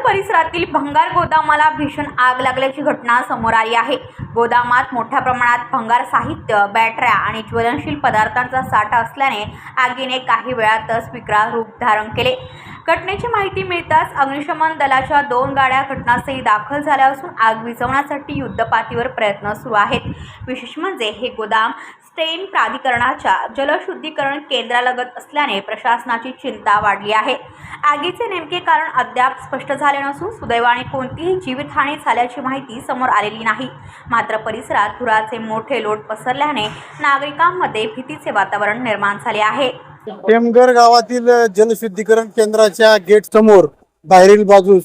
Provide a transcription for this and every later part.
परिसरातील भंगार गोदामाला भीषण आग लागल्याची घटना समोर आली आहे। गोदामात मोठ्या प्रमाणात भंगार साहित्य, बॅटऱ्या आणि ज्वलनशील पदार्थांचा साठा असल्याने आगीने काही वेळातच विकराळ रूप धारण केले। घटनेची माहिती मिळताच अग्निशमन दलाच्या 2 गाड्या घटनास्थळी दाखल झाल्या असून आग विझवण्यासाठी युद्धपातळीवर प्रयत्न सुरू आहेत। विशेष म्हणजे हे गोदाम स्टेन प्राधिकरणाच्या जलशुद्धीकरण केंद्रालगत असल्याने प्रशासनाची चिंता वाढली आहे। आगीचे नेमके कारण अद्याप स्पष्ट झाले नसून सुदैवाने कोणतीही जीवितहानी झाल्याची माहिती समोर आलेली नाही। मात्र परिसरात धुराचे मोठे लोट पसरल्याने नागरिकांमध्ये भीतीचे वातावरण निर्माण झाले आहे। टेमघर गावातील जलशुद्धीकरण केंद्राच्या गेट समोर बाहेरील बाजूस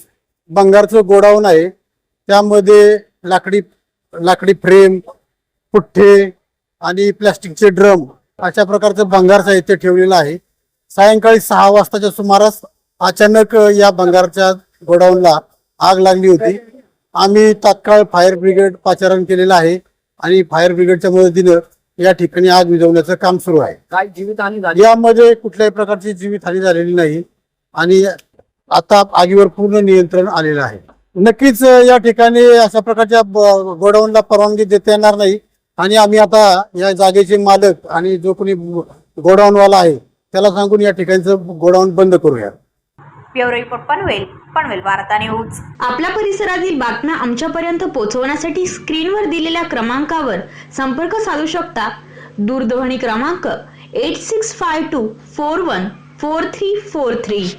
भंगारचं गोडाऊन आहे। त्यामध्ये लाकडी फ्रेम, पुठ्ठे आणि प्लास्टिकचे ड्रम अशा प्रकारचं भंगार साहित्य ठेवलेलं आहे। सायंकाळी 6 वाजताच्या सुमारास अचानक या भंगारच्या गोडाऊनला आग लागली होती। आम्ही तात्काळ फायर ब्रिगेड पाचारण केलेलं आहे आणि फायर ब्रिगेडच्या मदतीने या ठिकाणी आग विझवण्याचं काम सुरू आहे। काय जीवितहानी झाली? यामध्ये कुठल्याही प्रकारची जीवितहानी झालेली नाही आणि आता आगीवर पूर्ण नियंत्रण आलेलं आहे। नक्कीच या ठिकाणी अशा प्रकारच्या गोडाऊनला परवानगी देता येणार नाही आणि आम्ही आता या जागेचे मालक आणि जो कोणी गोडाऊनवाला आहे त्याला सांगून या ठिकाणचं गोडाऊन बंद करूया। ब्युरो रिपोर्ट पनवेल वार्ता न्यूज। आपल्या परिसरातील बातम्या आमच्यापर्यंत पोहोचवण्यासाठी स्क्रीनवर दिलेल्या क्रमांकावर संपर्क साधू शकता। दूरध्वनी क्रमांक 8652414343।